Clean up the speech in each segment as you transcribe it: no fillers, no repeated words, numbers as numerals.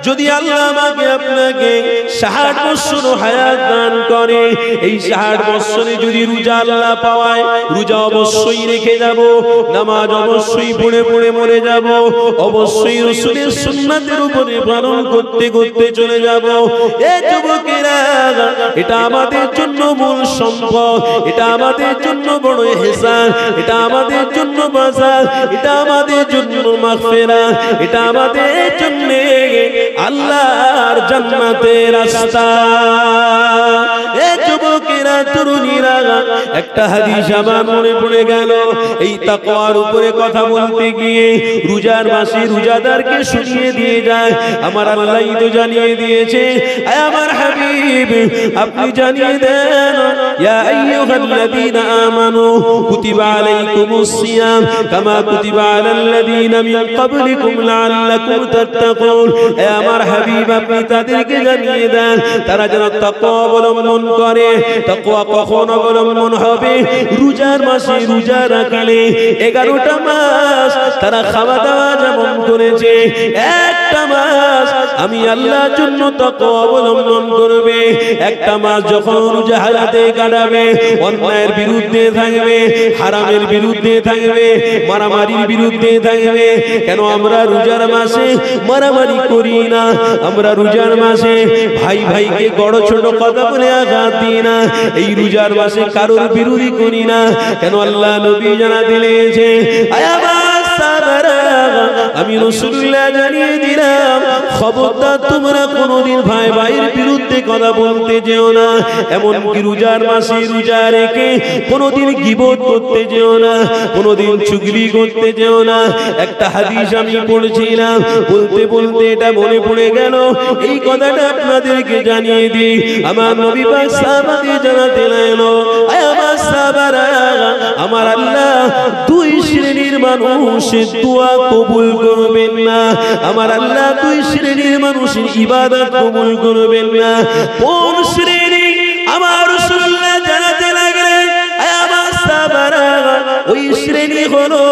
যদি আল্লাহ আমাকে আপনাকে 60 বছর হায়াত দান করে, এই 60 বছরে যদি রোজা আল্লাহ পাওয়ায়, রোজা অবশ্যই রেখে যাব, নামাজ অবশ্যই পড়ে পড়ে মরে যাব, অবশ্যই রাসূলের সুন্নাতের উপরে পালন করতে করতে চলে যাব। এ যুবকেরা, এটা আমাদের জন্য মূল সম্পদ, এটা আমাদের জন্য বড় ইহসান, এটা আমাদের জন্য বাজার, এটা আমাদের জন্য মাগফিরাত, এটা আমাদের জন্য আল্লাহর জান্নাতের রাস্তা। এ যুবকেরা, তরুণীরা, একটা হাদিস আমার মনে পড়ে গেল। এই তাকওয়ার উপরে কথা বলতে গিয়ে রোজার মাসে রোজাদারকে শুনিয়ে দিয়ে যায়। আমার আল্লাহই তো জানিয়ে দিয়েছে, আমার হাবিব আপনি জানিয়ে দেন, ইয়া আইয়ুহাল্লাযীনা আমানু কুতিবা আলাইকুমুস সিয়াম কামা কুতিবা আলাল্লাযীনা মিন ক্বাবলিকুম লাআল্লাকুম তাত্তাকুন। আমার হাবিব আপনি তাদেরকে জানিয়ে দেন, তারা যেন তাকওয়া অবলম্বন করে। তাকওয়া কখন অবলম্বন হবে? রোজার মাসে রোজা রাখলে 11টা মাস তারা খাওয়া দাওয়া যেমন করেছে, একটা মাস আমি আল্লাহর জন্য তাকওয়া অবলম্বন করবে। একটা মাস যখন রোজা হালাতে কাটাবে, অন্যায়ের বিরুদ্ধে থাকবে, হারামের বিরুদ্ধে থাকবে, মারামারির বিরুদ্ধে থাকবে। কেন আমরা রোজার মাসে মারামারি করি না? আমরা রোজার মাসে ভাই ভাইকে বড় ছোট কথা বলে আঘাত দিই না। এই রোজার মাসে কারোর বিরোধী করি না। কেন আল্লাহ নবী জানা দিলেছে, আমি রাসূলুল্লাহ জানিয়ে দিলাম, খবরদার তোমরা কোনোদিন ভাই ভাইয়ের বিরুদ্ধে কথা বলতে যেও না। এমনকি রোজার মাসে রোজা রেখে কোনোদিন গীবত করতে যেও না, কোনোদিন চুগলি করতে যেও না। একটা হাদিস আমি পড়ছিলাম, বলতে বলতে এটা মনে পড়ে গেল, এই কথাটা আপনাদেরকে জানিয়ে দিই। আমার নবী পাক সাহাবাদের জানাতে লাগলো, আমার সাহাবারা, আমার আল্লাহ 2 শ্রেণীর মানুষের দোয়া কবুল করবেন না। আমার আল্লাহ 2 শ্রেণীর মানুষের ইবাদত কবুল করবেন না। কোন শ্রেণী? আমার রাসূলুল্লাহ জানাতে লাগলেন, আমার সাহাবারা, ওই শ্রেণী হলো,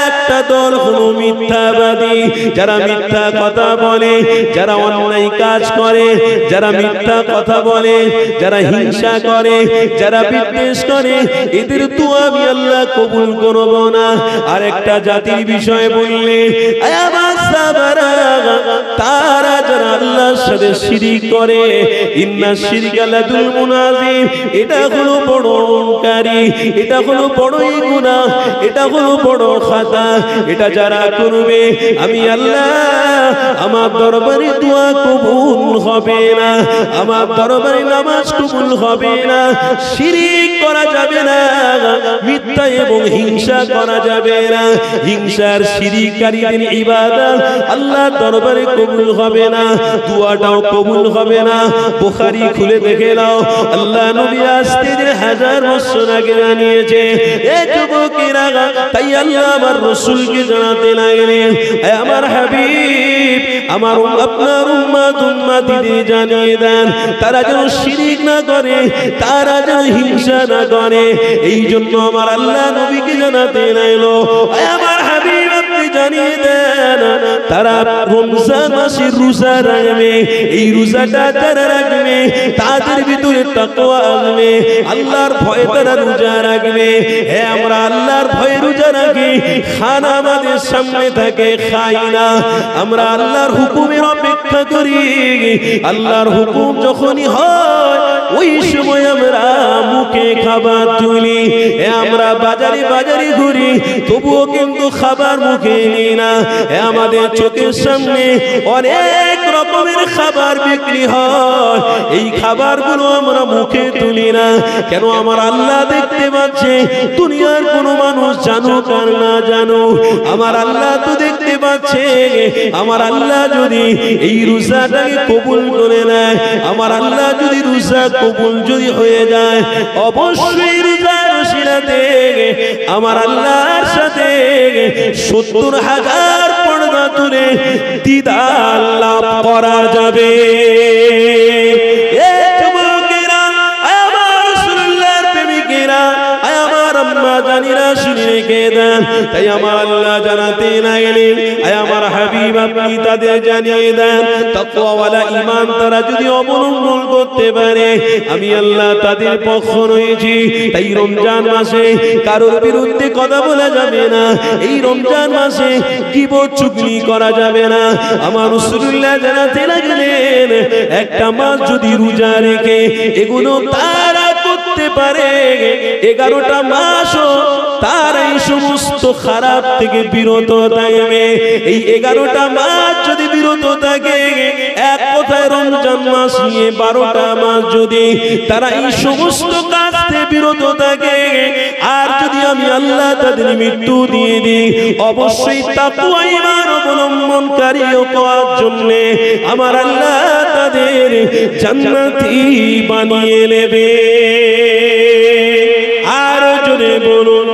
একটা দল হলো মিথ্যাবাদী, যারা মিথ্যা কথা বলে, যারা অন্যায় কাজ করে, যারা মিথ্যা কথা বলে, যারা হিংসা করে, যারা বিদ্বেষ করে, এদের দোয়া আমি আল্লাহ কবুল করব না। আর একটা জাতির বিষয়ে বললে, আমার সাহাবারা, তারা যারা আল্লাহর সাথে শিরিক করে, ইন্না শিরকা লাযুলমুন আযীম, এটা হলো বড় অহংকারী, এটা হলো বড়ই গুনাহ, এটা হলো বড় খাতা। এটা যারা করবে, আমি আল্লাহ আমার দরবারে দোয়া কবুল হবে না, আমার দরবারে নামাজ কবুল হবে না। শিরিক করা যাবে না, মিথ্যা এবং হিংসা করা যাবে না। হিংসার শিরিককারীদের ইবাদত আল্লাহ দরবারে কবুল হবে না, দোয়াটাও কবুল হবে না। বুখারী খুলে দেখে নাও, আল্লাহ নবী আসতে 1000 বছর আগে জানিয়েছে। এ যুবকেরা, তাই আল্লাহ আমার রাসূলকে জানাতে লাগলেন, আমার হাবিব, আমার আপনার উম্মতিদের জানিয়ে দেন, তারা যেন শিরিক না করে, তারা যেন হিংসা না করে। এই জন্য আমার আল্লাহ নবীকে জানাতে লাগলো, আমার হাবিব আপনি জানিয়ে দেন, তারা রমজান মাসের রোজা রাখবে। এই রোজাটা যারা রাখবে, তাদের ভিতরে তাকওয়া আসবে, আল্লাহর ভয়ে তারা রোজা রাখবে। হ্যাঁ, আমরা আল্লাহর ভয়ে রোজা রাখি, খানা আমাদের সামনে থাকে, খাই না। আমরা আল্লাহর হুকুমের অপেক্ষা করি। আল্লাহর হুকুম যখনই হয়, ওই সময় আমরা মুখে খাবার তুলি। আমরা বাজারে বাজারে ঘুরি, তবুও কিন্তু খাবার মুখে নিই না। আমাদের চোখের সামনে অনেক রকমের খাবার বিক্রি হয়, এই খাবারগুলো আমরা মুখে তুলি না। কেন? আমার আল্লাহ দেখতে পাচ্ছে। দুনিয়ার কোনো মানুষ জানুক আর না জানুক, আমার আল্লাহ তো দেখতে পাচ্ছে। আমার আল্লাহ যদি এই রোজাটাকে কবুল করে নেয়, আমার আল্লাহ যদি রোজা কবুল যদি হয়ে যায়, অবশ্যই রোজার ওসিলাতে আমার আল্লাহর সাথে 70,000 পর্দা তুলে দিদার লাভ করা যাবে। আম্মা জানিরা শুনে রেখে দেন। তাই আমার আল্লাহ জানাতে না গেলে আয় আমার হাবিব আপনি তাদের জানিয়ে দেন তাকওয়াওয়ালা ঈমান তারা যদি অবলম্বন করতে পারে আমি আল্লাহ তাদের পক্ষ রয়েছি। তাই রমজান মাসে কারোর বিরুদ্ধে কথা বলা যাবে না, এই রমজান মাসে গীবত চুগলি করা যাবে না। আমার রাসূলুল্লাহ জানাতে লাগলেন একটা মাস যদি রোজা রেখে এগুলো তারা করতে পারে 11টা মাসও তার এই সমস্ত খারাপ থেকে বিরত থাকবে। এই 11টা মাস যদি বিরত থাকে, এক কথায় রমজান মাস নিয়ে 12টা মাস যদি তারা এই সমস্ত কাজ থেকে বিরত থাকে, আর যদি আমি আল্লাহ তাদের মৃত্যু দিয়ে দিই, অবশ্যই তাকওয়া ঈমান অবলম্বনকারী হওয়ার জন্য আমার আল্লাহ তাদের জান্নাতি বানিয়ে নেবে। আর জোরে বলুন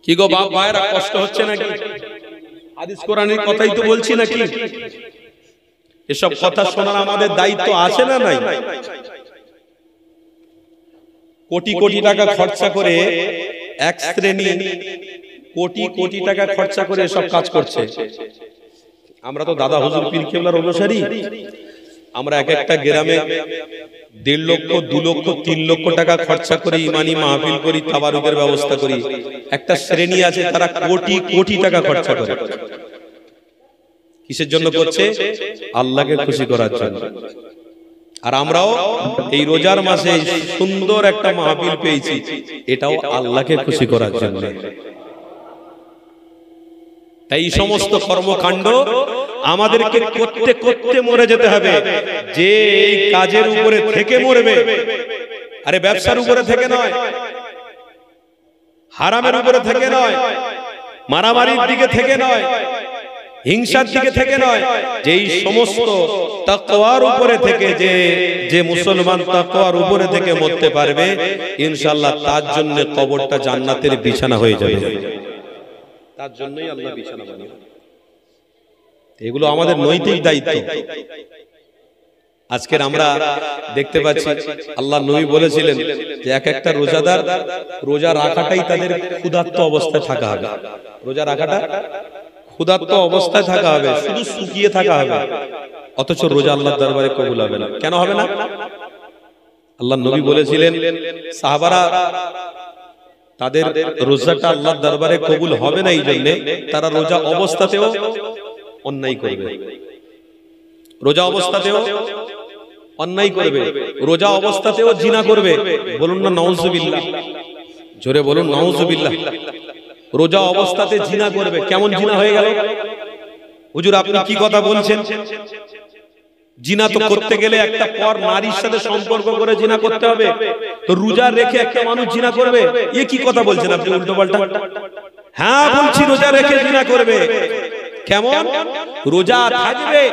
কি গো বাপ ভাইরা, কষ্ট হচ্ছে নাকি? হাদিস কোরআনের কথাই তো বলছি নাকি? এসব কথা শোনার আমাদের দায়িত্ব আছে না নাই? কোটি কোটি টাকা খরচা করে এক শ্রেণী কোটি কোটি টাকা খরচা করে এসব কাজ করছে। আমরা তো দাদা হুজুর পীর কেবলার অনুসারী। আমরা এক একটা গ্রামে 1.5 লক্ষ 2 লক্ষ 3 লক্ষ টাকা খরচা করে ইমানি মাহফিল করি, তাবারুকের ব্যবস্থা করি। একটা শ্রেণী আছে তারা কোটি কোটি টাকা খরচা করে। কিসের জন্য করছে? আল্লাহকে খুশি করার জন্য। আর আমরাও এই রোজার মাসে সুন্দর একটা মাহফিল পেয়েছি, এটাও আল্লাহকে খুশি করার জন্য। এই সমস্ত কর্মকাণ্ড আমাদেরকে করতে করতে মরে যেতে হবে। যে এই কাজের উপরে থেকে মরবে, আরে ব্যবসার উপরে থেকে নয়, হারামের উপরে থেকে নয়, মারামারির দিকে থেকে নয়, হিংসার দিকে থেকে নয়, যেই সমস্ত তাকওয়ার উপরে থেকে যে মুসলমান তাকওয়ার উপরে থেকে মরতে পারবে, ইনশাআল্লাহ তার জন্য কবরটা জান্নাতের বিছানা হয়ে যাবে। তার জন্যই আল্লাহ বিছানা বানিয়েছেন। এগুলো আমাদের নৈতিক দায়িত্ব। আজকের আমরা দেখতে পাচ্ছি আল্লাহর নবী বলেছিলেন যে এক একটা রোজাদার রোজা রাখাটাই তাদের ক্ষুধার্ত অবস্থায় থাকা হবে। রোজা রাখাটা ক্ষুধার্ত অবস্থায় থাকা হবে, শুধু শুকিয়ে থাকা হবে, অথচ রোজা আল্লাহর দরবারে কবুল হবে না। কেন হবে না? আল্লাহর নবী বলেছিলেন সাহাবারা তাদের রোজাটা আল্লাহর দরবারে কবুল হবে না, এই জন্য তারা রোজা অবস্থাতেও অন্যায় করবে। রোজা অবস্থাতেও অন্যায় করবে, রোজা অবস্থাতেও জিনা করবে। বলুন না নাউজুবিল্লাহ, জোরে বলুন নাউজুবিল্লাহ। রোজা অবস্থাতে জিনা করবে। কেমন জিনা হয়ে গেল? হুজুর আপনি কি কথা বলছেন? জিনা তো করতে গেলে একটা পর নারীর সাথে সম্পর্ক করে জিনা করতে হবে, তো রোজা রেখে একটা মানুষ জিনা করবে? এ কি কথা বলছেন আপনি উল্টো পাল্টা? হ্যাঁ বলছি, রোজা রেখে জিনা করবে। কেমন? রোজা থাকবে,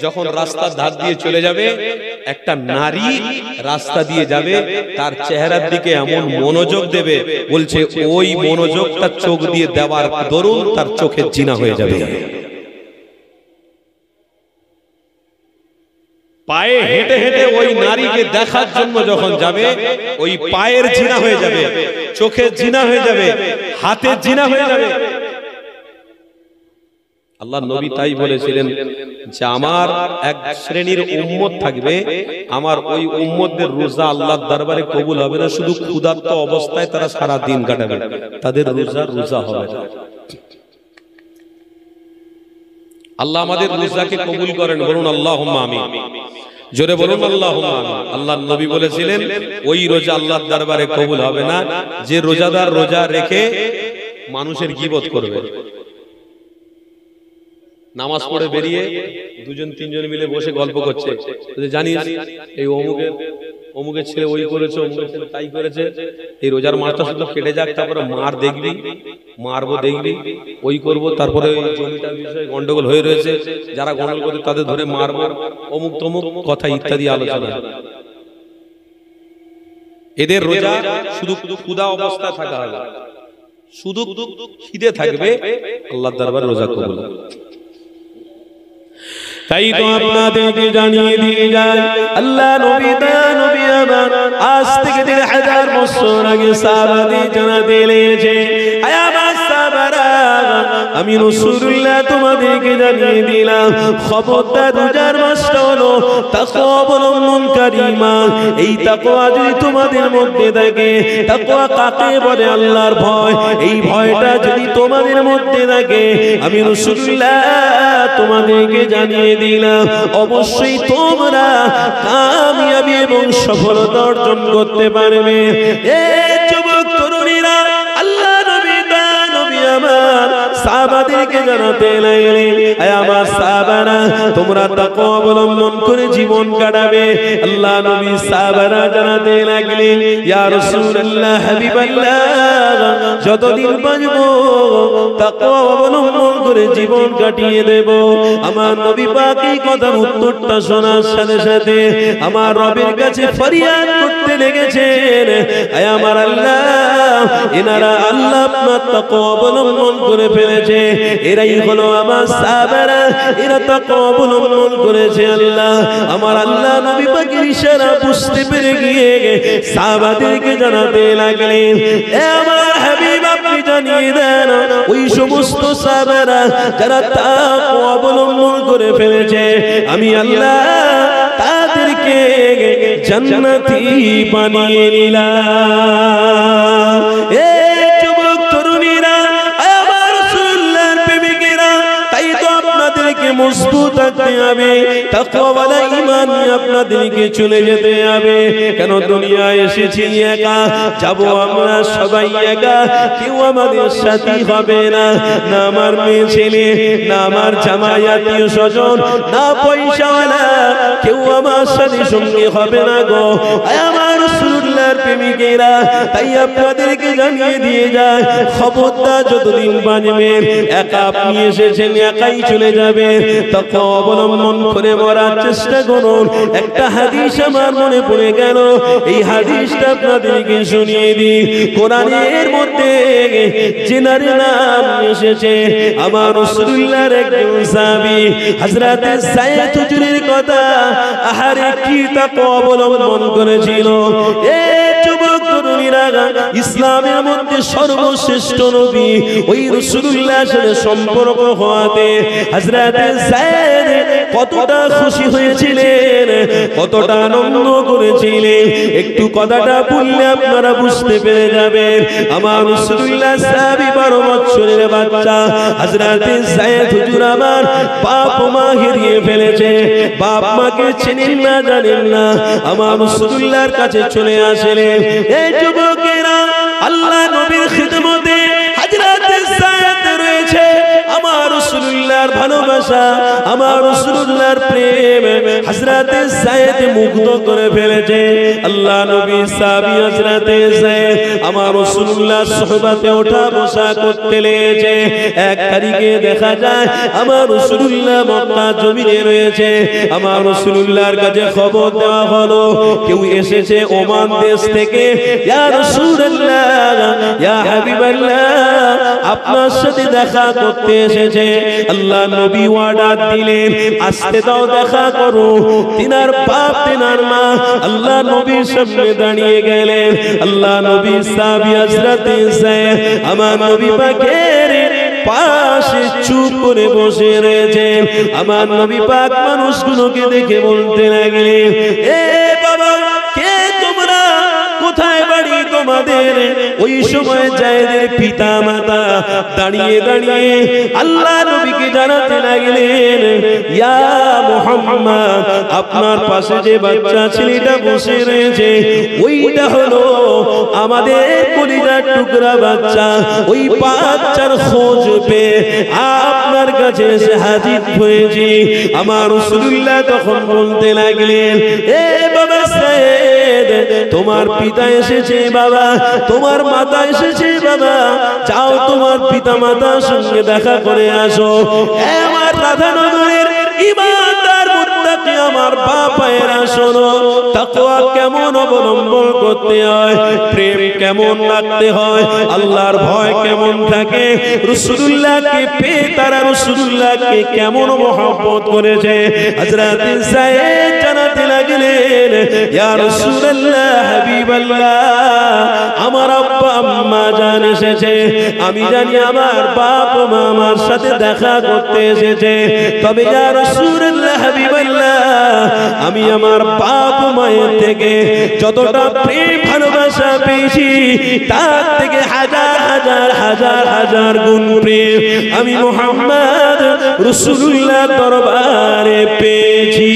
যখন রাস্তার ধার দিয়ে চলে যাবে, একটা নারী রাস্তা দিয়ে যাবে, তার চেহারার দিকে এমন মনোযোগ দেবে, বলছে ওই মনোযোগটা চোখ দিয়ে দেওয়ার দরুন তার চোখে জিনা হয়ে যাবে। পায়ে হেঁটে হেঁটে ওই নারীকে দেখার জন্য যখন যাবে, ওই পায়ের জিনা হয়ে যাবে, চোখের জিনা হয়ে যাবে, হাতের জিনা হয়ে যাবে। আল্লাহ নবী তাই বলেছিলেন যে আমার এক শ্রেণীর উম্মত থাকবে, আমার ওই উম্মতদের রোজা আল্লাহর দরবারে কবুল হবে না, শুধু ক্ষুধার্ত অবস্থায় তারা সারা দিন কাটাবে, তাদের রোজা হবে না। আল্লাহ আমাদের রোজাকে কবুল করেন, বলুন আল্লাহুম্মা আমিন। জোরে বলুন আল্লাহুম্মা আমিন। আল্লাহর নবী বলেছিলেন ওই রোজা আল্লাহর দরবারে কবুল হবে না যে রোজাদার রোজা রেখে মানুষের গীবত করবে। নামাজ পড়ে বেরিয়ে দুজন তিনজন মিলে বসে গল্প করছে, জানিস এই অমুকের ছেলে ওই করেছে, অমুকের ছেলে তাই করেছে, এই রোজার মাসটা শুধু কেটে যাক, তারপরে মার দেখবি, মারবো দেখবি, ওই করবো, তারপরে ওই জমিটার বিষয়ে গন্ডগোল হয়ে রয়েছে, যারা গন্ডগোল করে তাদের ধরে মারবো, অমুক তমুক কথা ইত্যাদি আলোচনা। এদের রোজা শুধু ক্ষুধা অবস্থা থাকা হবে, শুধু খিদে থাকবে, আল্লাহর দরবারে রোজা কবুল। তাই তো আপনাদেরকে জানিয়ে দিয়ে যায় আল্লাহ নবী নবী আমার আজ থেকে 1000 বছর আগে সাহাবাদের জানাতে লেগেছে, আয় আমার সাহাবারা, আমি রাসূলুল্লাহ তোমাদেরকে জানিয়ে দিলাম খবরদার রোজার মাসটা হলো তাকওয়া অবলম্বনকারী মাস। এই তাকওয়া যদি তোমাদের মধ্যে থাকে, তাকওয়া কাকে বলে? আল্লাহর ভয়। এই ভয়টা যদি তোমাদের মধ্যে থাকে, আমি রাসূলুল্লাহ তোমাদেরকে জানিয়ে দিলাম অবশ্যই তোমরা কামিয়াবি এবং সফলতা অর্জন করতে পারবে। এই যুবক তরুণীরা, আল্লাহ নবী নবী আমার সাহাবাদেরকে জানাতে লাগলেন, আয় আমার সাহাবারা, তোমরা তাকওয়া অবলম্বন করে জীবন কাটাবে। আল্লাহ নবী সাহাবারা জানাতে লাগলেন, ইয়া রাসূলুল্লাহ, হাবিবাল্লাহ, যতদিন বাঁচব তাকওয়া অবলম্বন করে জীবন কাটিয়ে দেব। আমার নবী পাক এই কথার উত্তরটা শোনার সাথে সাথে আমার রবের কাছে ফরিয়াদ করতে লেগেছেন, আয় আমার আল্লাহ, এনারা আল্লাহ আপনার তাকওয়া অবলম্বন করে ফেলেছে, এরাই হলো আমার সাহাবারা, এরা তাকওয়া অবলম্বন করেছে। আল্লাহ, আমার আল্লাহ নবী পাকের ইশারা বুঝতে পেরে গিয়ে সাহাবাদেরকে জানাতে লাগলেন, এ আমার হাবিব, আপনি জানিয়ে দেন ওই সমস্ত সাহাবারা যারা তাকওয়া অবলম্বন করে ফেলেছে, আমি আল্লাহ তাদেরকে জান্নাতি বানিয়ে নিলাম। এ যুবক তরুণীরা, আমার রাসূলুল্লাহর প্রেমিকেরা, তাই তো আপনাদেরকে মজবুত থাকতে হবে, তাকওয়াওয়ালা ঈমান নিয়ে আপনাদেরকে চলে যেতে হবে। কেন দুনিয়ায় এসেছি একা, যাব আমরা সবাই একা, কেউ আমাদের সাথী হবে না, না আমার মেয়ে ছেলে, না আমার জামাই আত্মীয় স্বজন, না পয়সাওয়ালা, কেউ আমার সাথে সঙ্গী হবে না গো। আমার রাসূলুল্লাহর প্রেমিকেরা, তাই আপনাদেরকে জানিয়ে দিয়ে যায় খবরদার যতদিন বাঁচবেন একা আপনি এসেছেন, একাই চলে যাবেন, তাকওয়া অবলম্বন করে মরার চেষ্টা করুন। একটা হাদিস আমার মনে পড়ে গেল, এই হাদিসটা আপনাদেরকে শুনিয়ে দিই। কোরআনের মধ্যে জিনার নাম এসেছে, আমার রাসূলুল্লাহর একজন সাহাবী হযরত সাইয়্যিদ হুজুরের কথা, আহারে কি তাকওয়া অবলম্বন করেছিল। এই যুবক তরুণীরা, ইসলামের মধ্যে সর্বশ্রেষ্ঠ নবী ওই রাসূলুল্লাহর সাথে সম্পর্ক হওয়াতে হযরত সাইয়্যিদ কতটা খুশি হয়েছিলেন, কতটা আনন্দ করেছিলেন, একটু কথাটা বললে আপনারা বুঝতে পেরে যাবেন। আমার রাসূলুল্লাহ সাহাবী 12 বছরের বাচ্চা হযরত সাইয়্যিদ হুজুর আমার বাপ মা হারিয়ে ফেলেছে, বাপ মাকে চেনেন না, জানেন না, আমার রাসূলুল্লাহর কাছে চলে আসলেন। এই যুবকেরা, আল্লাহ নবীর খিদমতে হযরত সাইয়্যিদ রয়েছে, আমার রাসূলুল্লাহর ভালোবাসা, আমার রাসূলুল্লাহর প্রেম হযরত সাইয়্যিদ মুগ্ধ করে ফেলেছে। আল্লাহ নবী সাহাবী হযরত সাইয়্যিদ আমার রাসূলুল্লাহর সুহবতে ওঠা বসা করতে লেগেছে। এক তারিখে দেখা যায় আমার রাসূলুল্লাহ মক্কা জমিনে রয়েছে, আমার রাসূলুল্লাহর কাছে খবর দেওয়া হলো কেউ এসেছে ওমান দেশ থেকে, ইয়া রাসূলুল্লাহ, ইয়া হাবিবাল্লাহ, আপনার সাথে দেখা করতে এসেছে। আল্লাহ নবী অর্ডার দিলেন, আসতে দাও, দেখা করো। তিনার বাপ তিনার মা আল্লাহ নবীর সামনে দাঁড়িয়ে গেলেন। আল্লাহ নবী সাহাবী হযরত সাইয়্যিদ আমার নবী পাকের পাশে চুপ করে বসে রয়েছেন। আমার নবী পাক মানুষগুলোকে দেখে বলতে লাগলেন, এ বাবা, কে তোমরা, কোথায় বাড়ি তোমাদের? ওই সময় জায়েদের পিতা মাতা দাঁড়িয়ে দাঁড়িয়ে আল্লাহ নবীকে জানাতে লাগলেন, ইয়া মুহাম্মদ, আপনার পাশে যে বাচ্চা ছেলেটা বসে রয়েছে ওইটা হলো আমাদের কলিজার টুকরা বাচ্চা। ওই বাচ্চার খোঁজ পেয়ে আপনার কাছে এসে হাজির হয়েছি। আমার রাসূলুল্লাহ তখন বলতে লাগলেন, এ বাবা সাইয়্যিদ, তোমার পিতা এসেছে বাবা, তোমার মাতা এসেছে বাবা, যাও তোমার পিতা মাতার সঙ্গে দেখা করে আসো। আমার রাধানগরের ইমানদার মুত্তাকি আমার বাপায়েরা শোনো, তাকওয়া কেমন অবলম্বন করতে হয়, প্রেম কেমন রাখতে হয়, আল্লাহর ভয় কেমন থাকে, রাসূলুল্লাহকে পেয়ে তারা রাসূলুল্লাহকে কেমন মহব্বত করেছে। হযরত সাইয়েদ জানাতে লাগলেন, ইয়া রাসূলুল্লাহ, হাবিবাল্লাহ, আমার আব্বা আম্মা জান এসেছে, আমি জানি আমার বাপ মা আমার সাথে দেখা করতে এসেছে, তবে ইয়া রাসূলুল্লাহ, হাবিবাল্লাহ, আমি আমার বাপ মায়ের থেকে যতটা প্রেম ভালোবাসা পেয়েছি তার থেকে হাজার হাজার হাজার হাজার গুণ প্রেম আমি মুহাম্মদ রাসূলুল্লাহ দরবারে পেয়েছি।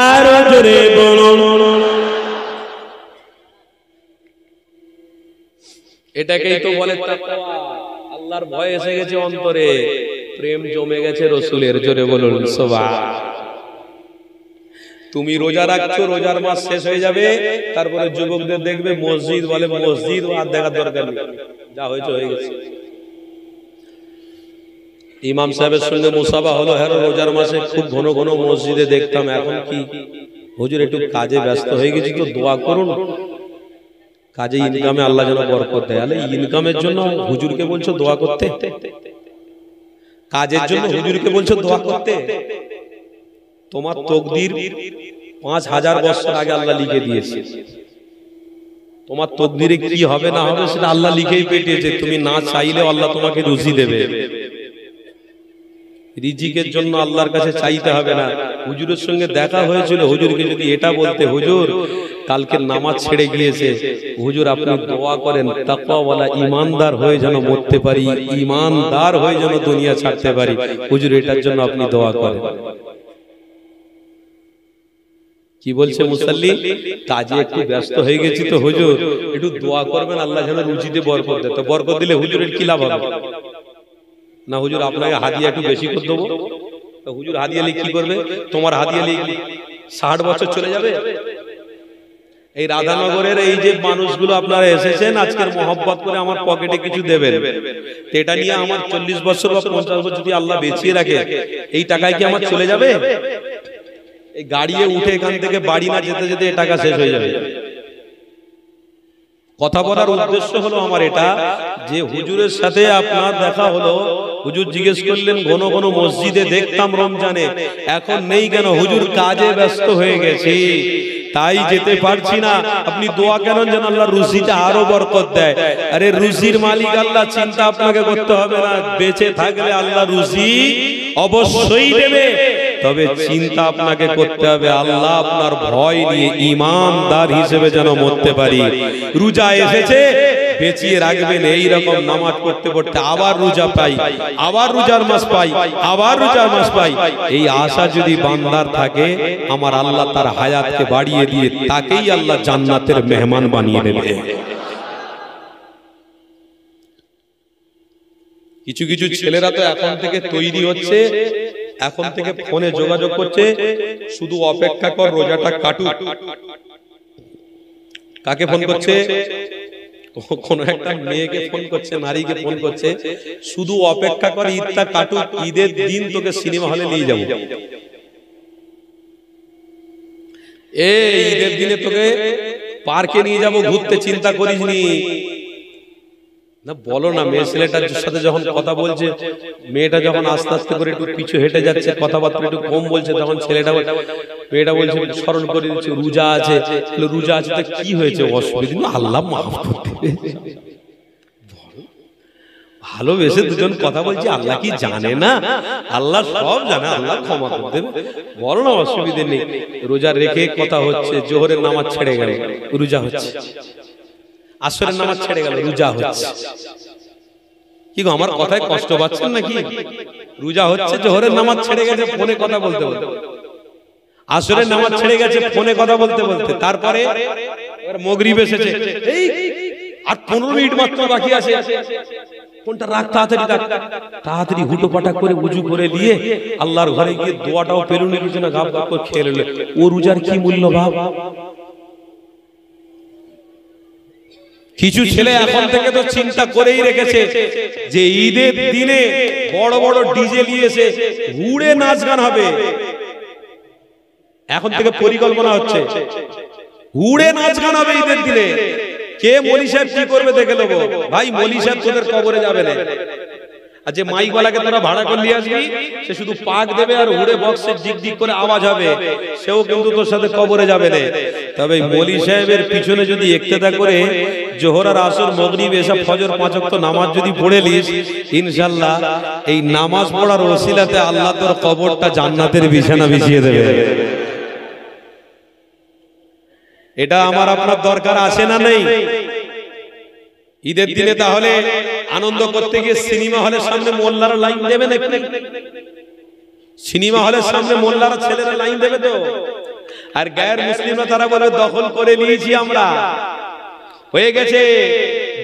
আর জোরে বলুন। এটাকেই তো বলে তাকওয়া। আল্লাহর ভয় এসে গেছে অন্তরে, প্রেম জমে গেছে রাসূলের। জোরে বলুন সুবহান। তুমি রোজা রাখছো, রোজার মাস শেষ হয়ে যাবে, তারপরে যুবকদের দেখবে মসজিদ বলে মসজিদ, আর দেখার দরকার নেই, যা হয়েছে হয়ে গেছে। ইমাম সাহেবের সঙ্গে মুসাফা হলো, হ্যাঁ রোজার মাসে খুব ঘন ঘন মসজিদে দেখতাম, এখন কি হুজুর একটু কাজে ব্যস্ত হয়ে গেছি তো দোয়া করুন, কাজে ইনকামে আল্লাহ যেন বরকত দেয়। আলে ইনকামের জন্য হুজুরকে বলছো দোয়া করতে, কাজের জন্য হুজুরকে বলছো দোয়া করতে? তোমার তকদির 5000 বছর আগে আল্লাহ লিখে দিয়েছে। তোমার তকদিরে কি হবে না হবে সেটা আল্লাহ লিখেই পেটিয়েছে। তুমি না চাইলেও আল্লাহ তোমাকে রুজি দেবে। রিজিকের জন্য আল্লাহর কাছে চাইতে হবে না। হুজুরের সঙ্গে দেখা হয়েছিল, হুজুরকে যদি এটা বলতে, হুজুর কালকে নামাজ ছেড়ে গিয়েছে, হুজুর আপনি দোয়া করেন তাকওয়াওয়ালা ইমানদার হয়ে যেন মরতে পারি, ইমানদার হয়ে যেন দুনিয়া ছাড়তে পারি, হুজুর এটার জন্য আপনি দোয়া করেন। কি বলছে মুসাল্লি? কাজে একটু ব্যস্ত হয়ে গেছি তো হুজুর একটু দোয়া করবেন আল্লাহ যেন রুজিতে বরকত দেয়। তো বরকত দিলে হুজুরের কি লাভ হবে? না হুজুর আপনাকে হাদিয়া একটু বেশি করে দেবো। তো হুজুর হাদিয়া নিয়ে কি করবে? তোমার হাদিয়া নিয়ে 60 বছর চলে যাবে। এই রাধানগরের এই যে মানুষগুলো আপনারা এসেছেন আজকের মহব্বত করে আমার পকেটে কিছু দেবেন, এটা নিয়ে আমার 40 বছর বা 50 বছর যদি আল্লাহ বেঁচিয়ে রাখে, এই টাকায় কি আমার চলে যাবে? এই গাড়িতে উঠে এখান থেকে বাড়ি না যেতে যেতে টাকা শেষ হয়ে যাবে। কথা বলার উদ্দেশ্য হলো আমার এটা, যে হুজুরের সাথে আপনার দেখা হলো, হুজুর জিজ্ঞেস করলেন ঘন ঘন মসজিদে দেখতাম রমজানে, এখন নেই কেন? হুজুর কাজে ব্যস্ত হয়ে গেছি তাই যেতে পারছি না। আপনি দোয়া কেন যেন আল্লাহ রুজিটা আরো বরকত দেয়। আরে রুজির মালিক আল্লাহ, চিন্তা আপনাকে করতে হবে না। বেঁচে থাকলে আল্লাহ রুজি অবশ্যই দেবে, তবে চিন্তা আপনাকে করতে হবে আল্লাহ আপনার ভয় নিয়ে ইমানদার হিসেবে যেন মরতে পারি। রোজা এসেছে বেঁচিয়ে রাখবেন, এইরকম নামাজ পড়তে পড়তে আবার রোজা পাই, আবার রোজার মাস পাই, আবার রোজার মাস পাই, এই আশা যদি বান্দার থাকে, আমার আল্লাহ তার হায়াতকে বাড়িয়ে দিয়ে তাকেই আল্লাহ জান্নাতের মেহমান বানিয়ে নেবে। কিছু কিছু ছেলেরা তো এখন থেকে তৈরি হচ্ছে, এখন থেকে ফোনে যোগাযোগ করছে, শুধু অপেক্ষা কর রোজাটা কাটুক। কাকে ফোন করছে? কোন একটা মেয়েকে ফোন করছে, নারীকে ফোন করছে, শুধু অপেক্ষা কর ঈদটা কাটুক, ঈদের দিন তোকে সিনেমা হলে নিয়ে যাবো। এই ঈদের দিনে তোকে পার্কে নিয়ে যাবো ঘুরতে, চিন্তা করিসনি। না বলো না, মেয়ে ছেলেটার সাথে যখন কথা বলছে, মেয়েটা যখন আস্তে আস্তে করে একটু পিছু হেঁটে যাচ্ছে, কথাবার্তা একটু কম বলছে, তখন ছেলেটা মেয়েটা বলছে স্মরণ করে দিচ্ছে রোজা আছে। রোজা আছে তো কি হয়েছে, অসুবিধা, আল্লাহ মাফ করতে। ভালোবেসে দুজন কথা বলছি, আল্লাহ কি জানে না? আল্লাহ সব জানে, আল্লাহ ক্ষমা করে দেবে। বলো না অসুবিধা নেই। রোজা রেখে কথা হচ্ছে, জোহরের নামাজ ছেড়ে গেল, রোজা হচ্ছে। আসরের নামাজ ছেড়ে গেল, রোজা হচ্ছে। কি গো, আমার কথায় কষ্ট পাচ্ছেন নাকি? রোজা হচ্ছে, জোহরের নামাজ ছেড়ে গেছে, ফোনে কথা বলতে বলতে। আসরের নামাজ ছেড়ে গেছে, ফোনে কথা বলতে বলতে। তারপরে মাগরিব এসেছে, এই আর 15 মিনিট মাত্র বাকি আছে, কোনটা রাখ, তাড়াতাড়ি রাখ। তাড়াতাড়ি হুটো পাটা করে উজু করে দিয়ে আল্লাহর ঘরে গিয়ে দোয়াটাও পেলুনি কিছু না, গাপ গাপ করে খেয়ে নিল। ও রোজার কি মূল্য ভাব। কিছু ছেলে এখন থেকে তো চিন্তা করেই রেখেছে যে ঈদের দিনে বড় বড় ডিজে নিয়ে এসে ঘুরে নাচ গান হবে। এখন থেকে পরিকল্পনা হচ্ছে উড়ে নাচ গান হবে ঈদের দিনে। কে মলি সাহেব কি করবে দেখে নেবো। ভাই মলি সাহেব তোদের কবরে যাবে না। আর যে মাইকওয়ালাকে তোরা ভাড়া করে নিয়ে আসবি সে শুধু পাক দেবে আর উড়ে বক্সে জিক জিক করে আওয়াজ হবে, সেও কিন্তু তোর সাথে কবরে যাবে না। তবে মলি সাহেবের পিছনে যদি ইক্তেদা করে জোহর আর আসর মাগরিব এসা ফজর 5 ওয়াক্ত নামাজ যদি পড়ে নিস, ইনশাআল্লাহ এই নামাজ পড়ার ওসিলাতে আল্লাহ তোর কবরটা জান্নাতের বিছানা বিছিয়ে দেবে। এটা আমার আপনার দরকার আছে না নেই? ঈদের দিনে তাহলে আনন্দ করতে গিয়ে সিনেমা হলের সামনে মোল্লারা লাইন দেবে নাকি? সিনেমা হলের সামনে মোল্লারা ছেলেরা লাইন দেবে তো? আর গায়ের মুসলিমরা তারা বলে দখল করে নিয়েছি আমরা, হয়ে গেছে,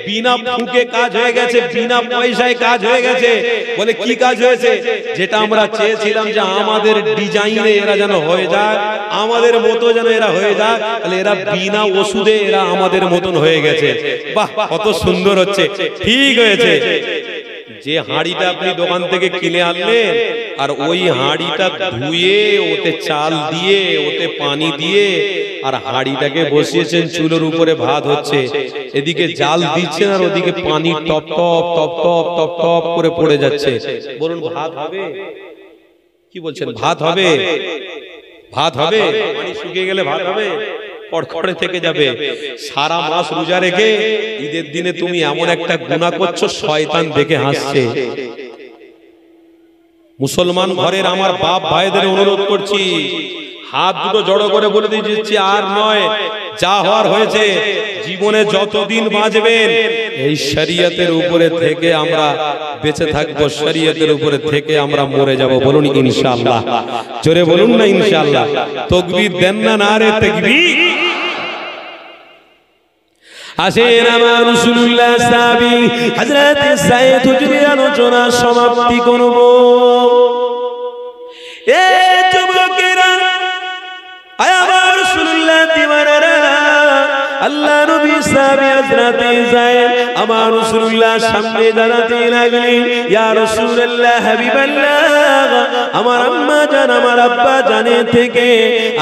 বিনা ফুকে কাজ হয়ে গেছে, বিনা পয়সায় কাজ হয়ে গেছে। বলে কি কাজ হয়েছে? যেটা আমরা চেয়েছিলাম যে আমাদের ডিজাইনে এরা যেন হয়ে যায়, আমাদের মতো যেন এরা হয়ে যায়, তাহলে এরা বিনা ওষুধে এরা আমাদের মতন হয়ে গেছে। বাহ, কত সুন্দর হচ্ছে, ঠিক হয়েছে। যে হাঁড়িটা আপনি দোকান থেকে কিনে আনলেন আর ওই হাঁড়িটা ধুয়ে ওতে চাল দিয়ে ওতে পানি দিয়ে আর হাঁড়িটাকে বসিয়েছেন চুলোর উপরে, ভাত হচ্ছে, এদিকে জাল দিচ্ছেন আর ওদিকে পানি top top top top top top করে পড়ে যাচ্ছে। বলুন ভাত হবে? কি বলছেন, ভাত হবে? ভাত হবে? পানি শুকিয়ে গেলে ভাত হবে? কড়কড়ে থেকে যাবে। সারা মাস রোজা রেখে ঈদের দিনে তুমি এমন একটা গুনাহ করছো, শয়তান দেখে হাসছে। মুসলমান ঘরের আমার বাপ ভাইদের অনুরোধ করছি, হাত দুটো জড়ো করে বলে দিচ্ছি, আর নয়, যা হওয়ার হয়েছে। জীবনে যতদিন বাঁচবেন এই শরীয়তের উপরে থেকে আমরা বেঁচে থাকবো, শরীয়তের উপরে থেকে আমরা মরে যাব। বলুন ইনশাআল্লাহ, জোরে বলুন না ইনশাআল্লাহ। তাকবীর দেন না, নারে তাকবীর। আসেন আমার রাসূলুল্লাহ সাহাবী হযরত সাইয়্যিদ হুজুরের আলোচনা সমাপ্তি করব। এ যুবকেরা, আয় আমার রাসূলুল্লাহ দিওয়ানারা, আল্লাহ নবী সাহাবী হযরত যায়েদ আমার রাসূলুল্লাহ সামনে দাঁড়াতে লাগলেন। ইয়া রাসূলুল্লাহ, হাবিবাল্লাহ, আমার আম্মা জান আমার আব্বা জানের থেকে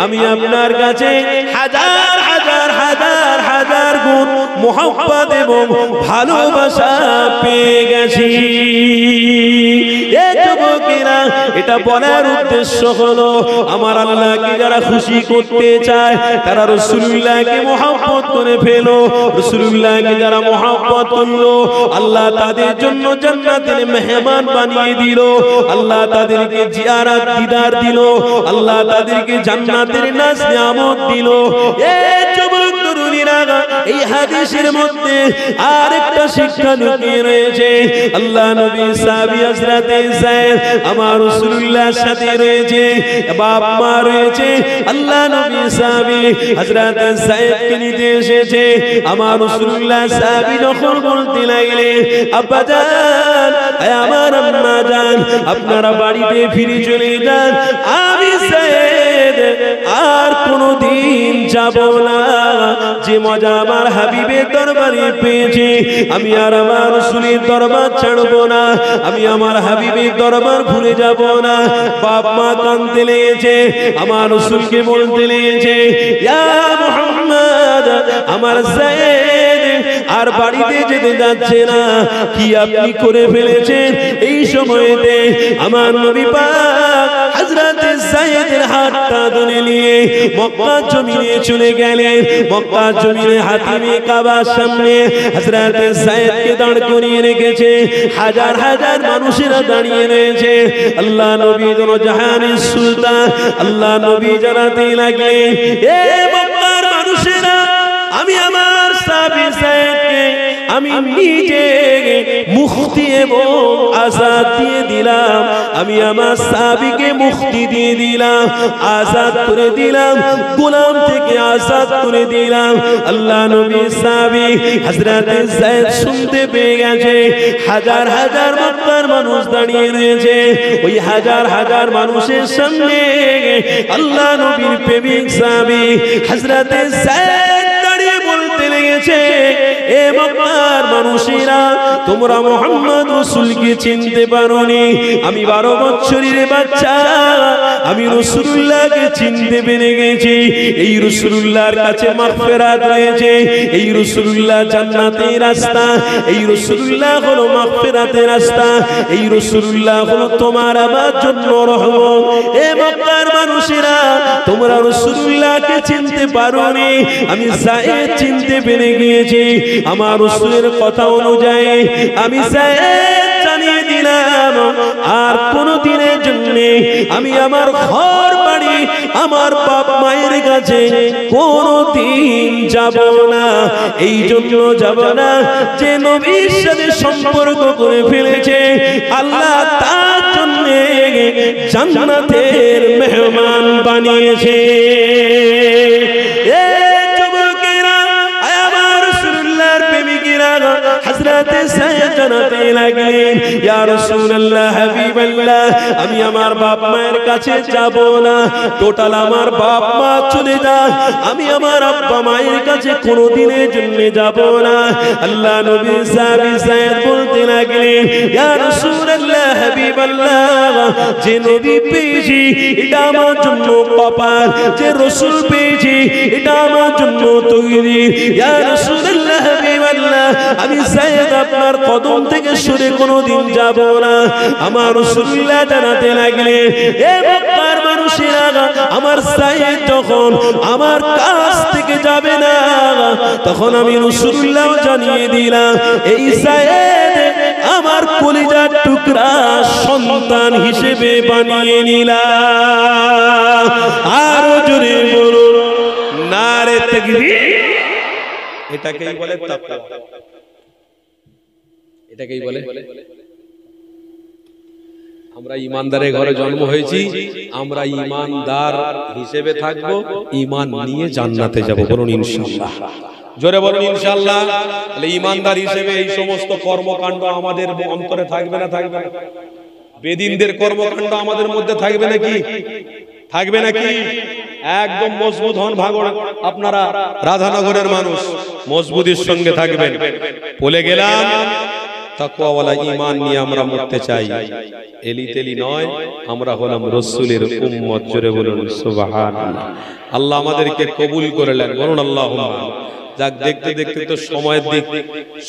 আমি আপনার কাছে হাজার হাজার হাজার হাজার গুণ মুহাব্বত এবং ভালোবাসা পেয়ে গেছি। এ যুবকেরা, এটা বলার উদ্দেশ্য হলো আমার আল্লাহকে যারা খুশি করতে চায় তারা রাসূলুল্লাহকে মুহাব্বত করে ফেলো। রাসূলুল্লাহকে যারা মুহাব্বত করলো আল্লাহ তাদের জন্য জান্নাতের মেহমান বানিয়ে দিল, আল্লাহ তাদেরকে জিয়ারত দিদার দিল, আল্লাহ তাদেরকে জান্নাতের নাজ নিয়ামত দিল। এ যুবক তরুণীরা, এই হাদিসের মধ্যে আরেকটা শিক্ষা লুকিয়ে রয়েছে। আল্লাহ নবী সাহাবী হযরত যায়েদ আমার রাসূলুল্লাহর সাথে রয়েছে, বাপ মা রয়েছে। আল্লাহ নবী সাহাবী হযরত যায়েদকে নিতে এসেছে। আমার রাসূলুল্লাহ সাহাবী যখন বলতে লাগলেন, আব্বা জান, আমার আম্মা জান, আপনারা বাড়িতে ফিরে চলে যান, আমি যায়েদ আর কোনদিন যাব না। যে মজা আমার হাবিবের দরবারে পেয়েছি, আমি আর আমার রাসূলের দরবার ছাড়ব না, আমি আমার হাবিবের দরবার ভুলে যাব না। বাপ মা কাঁদতে লেগেছে, আমার রাসূলকে বলতে লেগেছে, ইয়া মুহাম্মদ, আমার যায়েদ আর বাড়িতে যেতে যাচ্ছে না, কি আপনি করে ফেলেছেন? এই সময়তে আমার নবী পাক হযরত যায়েদের হাতটা ধরে নিয়ে মক্কা জমিনে চলে গেলেন। মক্কা জমিনে হাতিমে কাবার সামনে হযরত যায়েদকে দাঁড় করিয়ে রেখেছে, হাজার হাজার মানুষেরা দাঁড়িয়ে রয়েছে। আল্লাহ নবী জাহানের সুলতান, আল্লাহ নবী জানাতে লাগলেন, এ মক্কার মানুষেরা, আমি আমার সাহাবী যায়েদকে আমি নিজে মুক্তি এবং আজাদ দিয়ে দিলাম, আমি আমার সাহাবীকে মুক্তি দিয়ে দিলাম, আজাদ করে দিলাম, গোলাম থেকে আজাদ করে দিলাম। আল্লাহ নবী সাহাবী হযরত যায়েদ শুনতে পেয়ে গেছে, হাজার হাজার মক্কার মানুষ দাঁড়িয়ে রয়েছে। ওই হাজার হাজার মানুষের সামনে আল্লাহ নবীর প্রেমিক সাহাবী হযরত যায়েদ দাঁড়িয়ে বলতে লেগেছে, এ মক্কার মানুষেরা, তোমরা মুহাম্মদ রাসূলকে চিনতে পারোনি। আমি 12 বছরের বাচ্চা, আমি রাসূলুল্লাহকে চিনতে পেরে গেছি। এই রাসূলুল্লাহর কাছে মাগফিরাত রয়েছে, এই রাসূলুল্লাহ জান্নাতের রাস্তা, এই রাসূলুল্লাহ হলো মাগফিরাতের রাস্তা, এই রাসূলুল্লাহ হলো তোমার আমার জন্য রহমত। এ মক্কার মানুষেরা, তোমরা রাসূলুল্লাহকে চিনতে পারোনি, আমি যায়েদ চিনতে পেরে গিয়েছি। আমার রাসূলের কথা অনুযায়ী আমি যায়েদ জানিয়ে দিলাম, আর কোন দিনের জন্য আমি আমার ঘর বাড়ি, আমার বাপ মায়ের কাছে কোনদিন যাব না। এই জন্য যাব না যে নবীর সাথে সম্পর্ক করে ফেলেছে, আল্লাহ তার জন্য জান্নাতের মেহমান বানিয়েছে। হযরতে সাইয়েদ জানাতে লাগলেন, ইয়া রাসূলুল্লাহ হাবিবাল্লাহ, আমি আমার বাপ মায়ের কাছে যাব না, টোটাল আমার বাপ মা চলে যায়, আমি আমার আব্বা মায়ের কাছে কোনোদিনের জন্য যাব না। আল্লাহ নবী সাইয়েদ বলতে লাগলেন, ইয়া রাসূলুল্লাহ হাবিবাল্লাহ, যে নবী পেয়েছি এটা আমার জন্য কপাল, যে রাসূল পেয়েছি এটা আমার জন্য তৈরি। ইয়া রাসূলুল্লাহ হাবিবাল্লাহ, আমি সাইয়েদ আপনার কদম থেকে সরে কোনোদিন যাব না। আমার রাসূলুল্লাহ জানাতে লাগলেন, এ মক্কার মানুষেরা, আমার সাইয়েদ যখন আমার কাছ থেকে যাবে না, তখন আমি রাসূলুল্লাহ জানিয়ে দিলাম, এই সাইয়েদ আমার কলিজার টুকরা সন্তান হিসেবে বানিয়ে নিলাম। আরো জোরে বলুন নারে তাকবীর। এটাকেই বলে তাকওয়া, এটাকেই বলে। আমরা ইমানদারের ঘরে জন্ম হয়েছি, আমরা ইমানদার হিসেবে থাকবো, ঈমান নিয়ে জান্নাতে যাব। বলুন ইনশাআল্লাহ, জোরে বলুন ইনশাআল্লাহ। তাহলে ইমানদার হিসেবে এই সমস্ত কর্মকাণ্ড আমাদের অন্তরে থাকবে না? থাকবে না। বেদিনদের কর্মকাণ্ড আমাদের মধ্যে থাকবে নাকি? থাকবে নাকি? একদম মজবুত হন ভাগড়, আপনারা রাধানগরের মানুষ, মজবুতির সঙ্গে থাকবেন। বলে গেলাম তাকওয়াওয়ালা ঈমান নিয়ে আমরা মরতে চাই, এলিতেলি নয়। আমরা হলাম রাসূলের উম্মত। জোরে বলুন সুবহানাল্লাহ। আল্লাহ আমাদেরকে কবুল করলেন, বলুন আল্লাহুম্মা। যাক, দেখতে দেখতে তো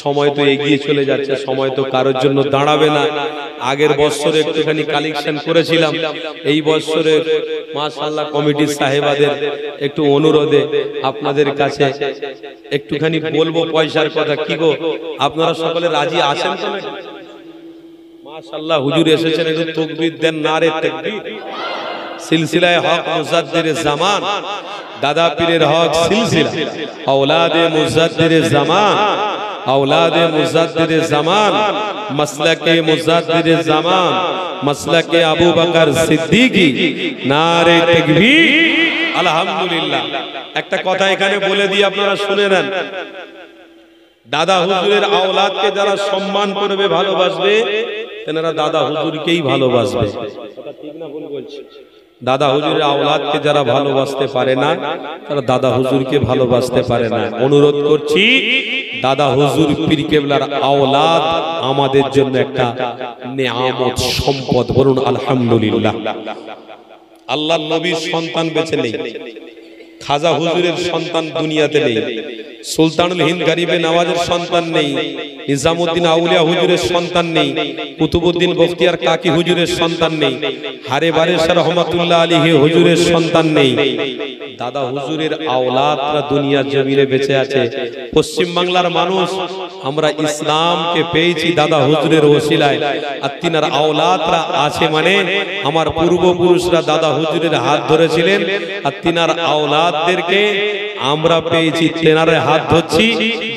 সময় তো এগিয়ে চলে যাচ্ছে, সময় তো কারোর জন্য দাঁড়াবে না। আগের বছরে একটুখানি কালেকশন করেছিলাম, এই বছরে মাশাআল্লাহ কমিটির সাহেবাদের একটু অনুরোধে আপনাদের কাছে একটুখানি বলবো পয়সার কথা। কি গো, আপনারা সকলে রাজি আছেন তো? মাশাআল্লাহ হুজুর এসেছেন, একটু তাকবীর দেন, নারে তাকবীর। সিলসিলায়ে হক মুজাদ্দিদে জামান, দাদা পীরের হক সিলসিলা, औलादे मुजद्दिद ज़मान, औलादे मुजद्दिद ज़मान, मसलके मुजद्दिद ज़मान, मसलके अबू बकर सिद्दीकी, नारे तकबीर, আলহামদুলিল্লাহ। একটা কথা এখানে বলে দিই, আপনারা শুনে নেন। দাদা হুজুরের আওলাদকে যারা সম্মান করবে, ভালোবাসবে, তেনারা দাদা হুজুরকেই ভালোবাসবে। ঠিক না ভুল বলছি? দাদা হুজুরের আওলাদকে যারা ভালোবাসতে পারে না, তারা দাদা হুজুরকে ভালোবাসতে পারে না। অনুরোধ করছি, দাদা হুজুর পীর কেবলার আওলাদ আমাদের জন্য একটা নেয়ামত, সম্পদ। বলুন আলহামদুলিল্লাহ। আল্লাহর নবীর সন্তান বেঁচে নেই, খাজা হুজুরের সন্তান দুনিয়াতে নেই, সুলতানুল হিন্দ গরিবে নওয়াজের সন্তান নেই, নিজামউদ্দিন আউলিয়া হুজুরের সন্তান নেই, কুতুবউদ্দিন বখতিয়ার কাকি হুজুরের সন্তান নেই, হারে বারেশাহ রহমাতুল্লাহ আলাইহি হুজুরের সন্তান নেই। দাদা হুজুরের আওলাদরা দুনিয়ার জমিনে বেঁচে আছে। পশ্চিম বাংলার মানুষ আমরা ইসলামকে পেয়েছি দাদা হুজুরের ওসিলায়, আর তিনার আওলাদরা আছে মানে আমার পূর্বপুরুষরা দাদা হুজুরের হাত ধরেছিলেন, আর তিনার আওলাদদেরকে আমরা পেয়েছি, তেনার হাত ধরছি।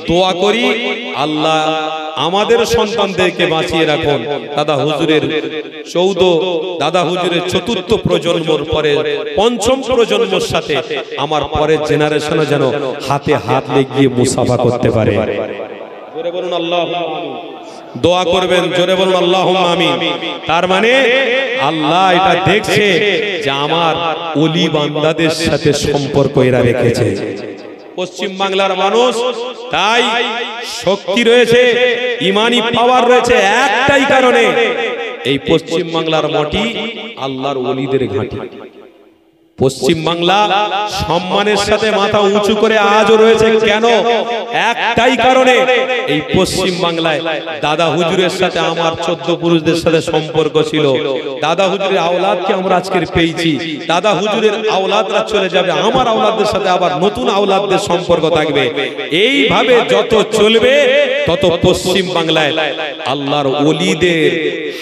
দোয়া করি আল্লাহ আমাদের সন্তানদেরকে বাঁচিয়ে রাখুন। দাদা হুজুরের দাদা হুজুরের চতুর্থ প্রজন্মর পরে পঞ্চম প্রজন্মের সাথে আমার পরের জেনারেশনে যেন হাতে হাত লাগিয়ে মুসাফা করতে পারে। জোরে বলুন আল্লাহুম্মা আমিন। দোয়া করবেন, জোরে বলুন আল্লাহুম্মা আমিন। তার মানে আল্লাহ এটা দেখছে যে আমার ওলি বান্দাদের সাথে সম্পর্ক এরা রেখেছে। পশ্চিম বাংলার মানুষ তাই শক্তি রয়েছে, ইমানি পাওয়ার রয়েছে একটাই কারণে, এই পশ্চিম বাংলার মাটি আল্লাহর ওলিদের ঘাঁটি। পশ্চিম বাংলা সম্মানের সাথে মাথা উঁচু করে আজও রয়েছে। কেন? একটাই কারণে, এই পশ্চিম বাংলায় দাদা হুজুরের সাথে আমার 14 পুরুষদের সাথে সম্পর্ক ছিল। দাদা হুজুরের আওলাদকে আমরা আজকের পেয়েছি। দাদা হুজুরের আওলাদরা চলে যাবে, আমার আওলাদদের সাথে আবার নতুন আওলাদদের সম্পর্ক থাকবে। এইভাবে যত চলবে তত পশ্চিম বাংলায় আল্লাহর ওলিদের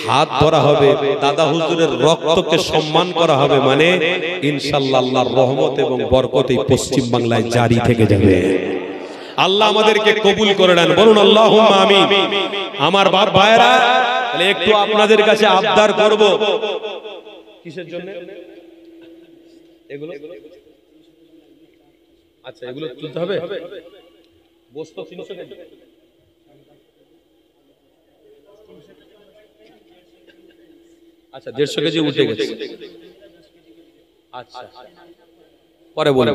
হাত ধরা হবে, দাদা হুজুরের রক্তকে সম্মান করা হবে। মানে ইনশাআল্লাহ আল্লাহর রহমত এবং বরকত এই পশ্চিম বাংলায় জারি থেকে যাবে। আল্লাহ আমাদেরকে কবুল করে নেন, বলুন আল্লাহুম্মা আমিন। আমার বাপ ভাইরা, একটু আপনাদের কাছে আবদার করব। কিসের জন্য এগুলো? আচ্ছা, এগুলো তুলতে হবে। বস্তু 300 কেজি। আচ্ছা, 150 কেজি উঠে গেছে। আচ্ছা, পরে বলে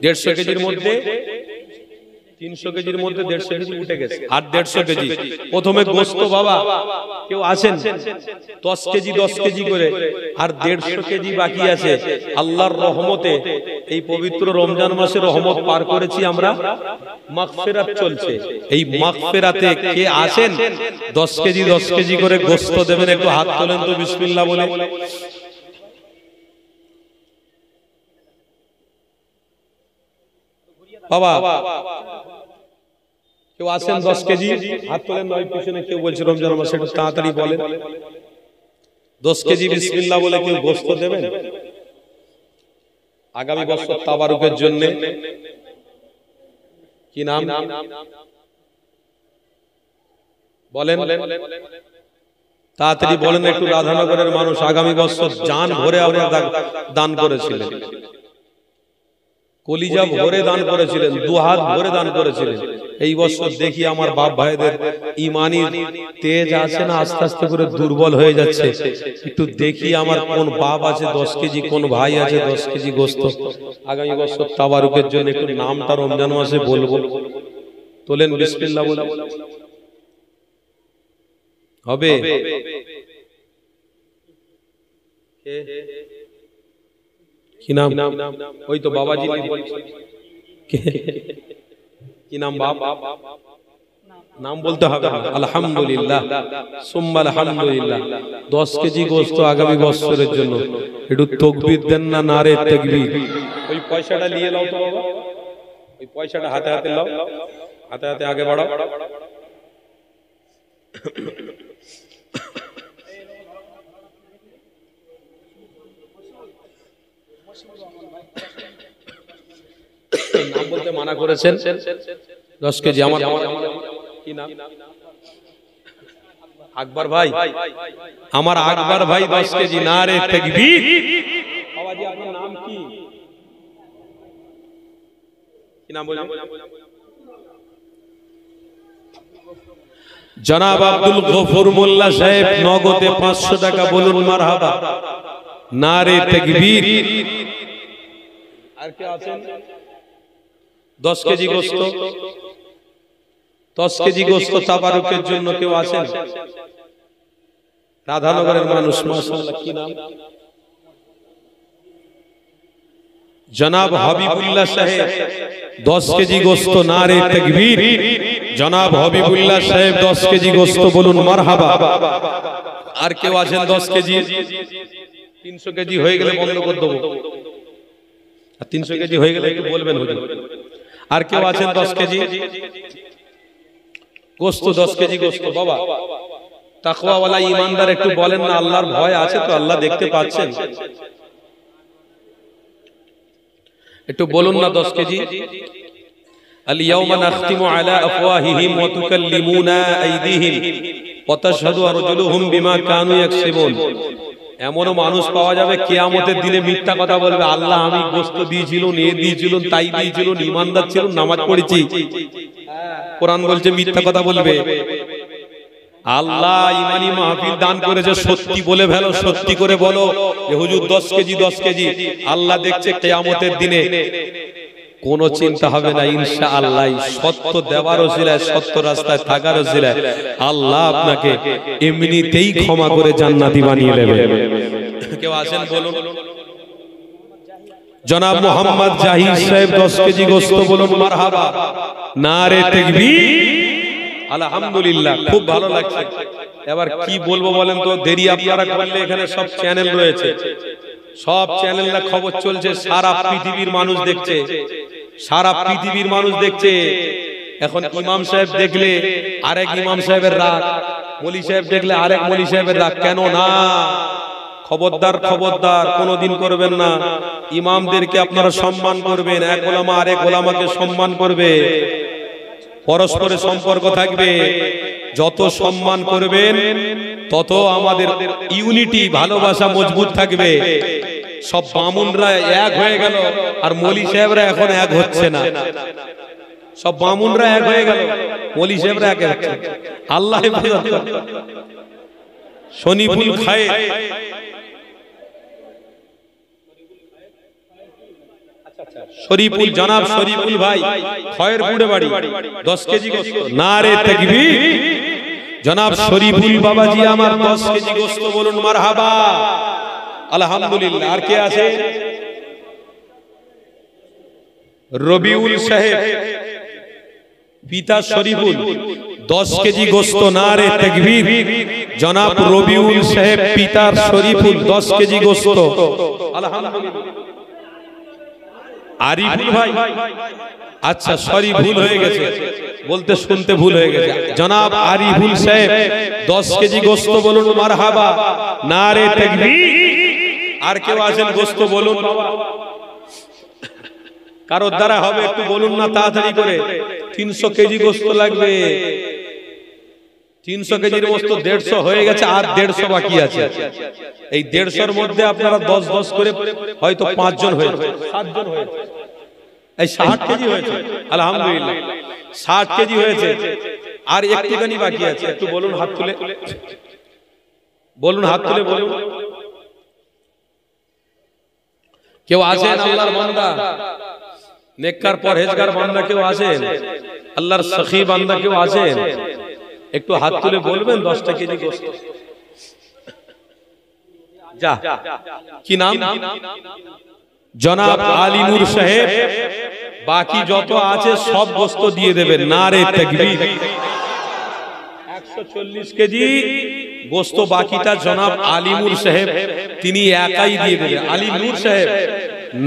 150 কেজির মধ্যে 300 কেজির মধ্যে 150 কেজি উঠে গেছে। আর 150 কেজি প্রথমে গোশত বাবা কেউ আছেন 10 কেজি 10 কেজি করে, আর 150 কেজি বাকি আছে। আল্লাহর রহমতে এই পবিত্র রমজান মাসে রহমত পার করেছি আমরা, মাগফিরাত চলছে। এই মাগফিরাতে কে আছেন 10 কেজি 10 কেজি করে গোশত দেবেন? একটু হাত তোলেন তো বিসমিল্লাহ বলে। বাবা কেউ আছেন 10 কেজি? হাত তোলেন। নয় পিছনে কেউ বলছে রমজান মাসে, একটু তাড়াতাড়ি বলেন। 10 কেজি বিসমিল্লাহ বলে কেউ গোশত দেবেন আগামী বছর তাবারুকের জন্য? কি নাম বলেন? তাড়াতাড়ি বলেন একটু। রাধানগরের মানুষ আগামী বছর জান ভরে আমরা দান করেছিলেন, কলিজা ভরে দান করেছিলেন, 2 হাত ভরে দান করেছিলেন। এই বছর দেখি আমার বাপ ভাইদের ঈমানি তেজ আছে না আস্তে আস্তে করে দুর্বল হয়ে যাচ্ছে। একটু দেখি আমার কোন বাপ আছে 10 কেজি, কোন ভাই আছে 10 কেজি গোশত আগামী বছর তাবারুকের জন্য। একটু নামটা রমজান মাসে বলবো, তোলেন বিসমিল্লাহ বলে। হবে কি নাম? ওই তো বাবাজি। কি নাম বাপ? নাম বলতে হবে। আলহামদুলিল্লাহ সুম্মা আলহামদুলিল্লাহ। 10 কেজি গোশত আগামী বছরের জন্য। একটু তাকবীর দেন না, নারে তাকবীর। ওই পয়সাটা নিয়ে নাও তো বাবা, ওই পয়সাটা হাতে হাতে নাও, হাতে হাতে আগে বাড়াও। নাম বলতে মানা করেছেন। 10 কেজি আমার কি নাম? আকবর ভাই। আমার আকবর ভাই 10 কেজি। নারে তাকবীর। বাবাজি আপনার নাম কি? কি নাম বলেন? জনাব আব্দুল গফুর মোল্লা সাহেব, নগদে 500 টাকা। বলুন মারহাবা। নারে তাকবীর। আর কে আছেন? 10 কেজি গোশত, 10 কেজি গোশত তাবারুকের জন্য কেউ আছেন? রাধানগরের মানুষ মাশাআল্লাহ। কি নাম? জনাব হাবিবুল্লাহ সাহেব 10 কেজি গোশত। নারে তাকবীর। জনাব হাবিবুল্লাহ সাহেব 10 কেজি গোশত। বলুন মারহাবা। আর কেউ আছেন 10 কেজি? 300 কেজি হয়ে গেলে বন্ধ করে দেব। আর 300 কেজি হয়ে গেলে একটু বলবেন হুজুর। আর কেউ আছেন 10 কেজি গোশত? 10 কেজি গোশত। বাবা তাকওয়াওয়ালা ঈমানদার একটু বলেন না, আল্লাহর ভয় আছে তো? আল্লাহ দেখতে পাচ্ছেন? একটু বলুন না 10 কেজি। আল ইয়াওমা নাখতিমু আলা আফওয়াহিহিম ওয়া তুকাল্লিমুনা আইদিহিম ওয়া তাশহাদু আরজুলুহুম বিমা কানু ইয়াকসিবুন। এমনও মানুষ পাওয়া যাবে কিয়ামতের দিনে মিথ্যা কথা বলবে, আল্লাহ আমি গোশত দিয়েছিলাম, এ দিয়েছিলাম, তাই দিয়েছিলাম, ঈমানদার ছিলাম, নামাজ পড়েছি। কোরআন বলছে মিথ্যা কথা বলবে। আল্লাহ ইমানি মাহফিল দান করেছে, সত্যি বলে ফেলো, সত্যি করে বলো যে হুজুর 10 কেজি 10 কেজি। আল্লাহ দেখছে কিয়ামতের দিনে। কোন চিন্তা হবে না ইনশাআল্লাহ। সত্য দেওয়ার ওসিলায়, সত্য রাস্তায় থাকার ওসিলায় আল্লাহ আপনাকে এমনিতেই ক্ষমা করে জান্নাতি বানিয়ে দেবে। কেউ আছেন বলুন। জনাব মোহাম্মদ জাহিদ সাহেব 10 কেজি গোশত বলুন মারহাবা। নারে তাকবীর, আলহামদুলিল্লাহ, খুব ভালো লাগছে। এবার কি বলবো বলেন তো, দেরি আপনারা করলে, এখানে সব চ্যানেল রয়েছে, সব চ্যানেলরা খবর চলছে, সারা পৃথিবীর মানুষ দেখছে, সারা পৃথিবীর মানুষ দেখছে। এখন ইমাম সাহেব দেখলে আরেক ইমাম সাহেবের রাগ, মলি সাহেব দেখলে আরেক মলি সাহেবের রাগ। কেন না? খবরদার, খবরদার, কোনোদিন করবেন না। ইমামদেরকে আপনারা সম্মান করবেন, এক ওলামা আরেক ওলামাকে সম্মান করবে, পরস্পরের সম্পর্ক থাকবে। যত সম্মান করবেন তত আমাদের ইউনিটি, ভালোবাসা মজবুত থাকবে। সব বামুনরা এক হয়ে গেল আর মলি সাহেবরা এখন এক হচ্ছে না। সব বামুনরা এক হয়ে গেল, মলি সাহেবরা এক হচ্ছে। আল্লাহ হেফাজত করে। শনিফুল খায়ে শরীফুল, জনাব শরীফুল ভাই খয়ের গুড়ে বাড়ি, 10 কেজি গোশত। নারে তাকবীর। জনাব শরীফুল বাবাজি আমার 10 কেজি গোশত বলুন মারহাবা, আলহামদুলিল্লাহ। আর কে আছে? রবিউল সাহেব, পিতা শরীফুল, 10 কেজি গোশত। নারে তাকবীর। জনাব রবিউল সাহেব পিতা শরীফুল, 10 কেজি গোশত, আলহামদুলিল্লাহ। আরিফুল ভাই, আচ্ছা সরি, ভুল হয়ে গেছে, বলতে শুনতে ভুল হয়ে গেছে। জনাব আরিফুল সাহেব 10 কেজি গোশত বলুন মারহাবা। নারে তাকবীর। আর কেউ আছেন গোশত বলুন? কারোর দ্বারা হবে একটু বলুন না তাড়াতাড়ি করে। 300 কেজি গোশত লাগবে। 300 কেজির গোশত 150 হয়ে গেছে, আর 150 বাকি আছে। এই 150-এর মধ্যে আপনারা 10-10 করে হয়তো 5 জন হয়েছে, 7 জন হয়েছে, এই 60 কেজি হয়েছে, আলহামদুলিল্লাহ 60 কেজি হয়েছে। আর একটুখানি বাকি আছে, একটু বলুন হাত তুলে, বলুন হাত তুলে বলুন। কেউ আছেন আল্লাহর বান্দা, নেককার পরহেজগার বান্দা কেউ আছেন? আল্লাহর সখী বান্দা কেউ আছেন? একটু হাত তুলে বলবেন 10টা কেজি গোশত। যা, কি নাম? জনাব আলী নূর সাহেব। বাকি যত আছে সব গোশত দিয়ে দেবেন। নারে তাকবীর। 140 কেজি গোশত বাকিটা জনাব আলী নূর সাহেব তিনি একাই দিয়ে দেবেন। আলী নূর সাহেব,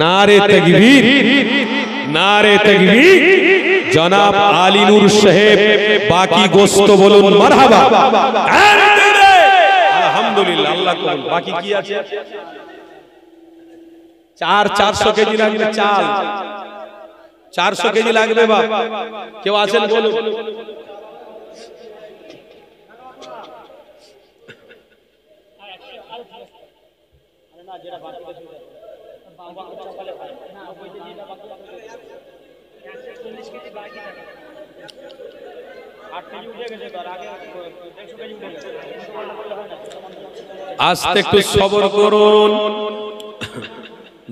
নারে তাকবীর, নারে তাকবীর। জনাব আলী নূর সাহেব বাকি গোশত বলুন মারহাবা, আলহামদুলিল্লাহ, আল্লাহ কবুল। বাকি কি আছে? 400 কেজি লাগবে, চাল 400 কেজি লাগবে। বাপ কেউ আছেন বলুন? আস্তে একটু সবর করুন,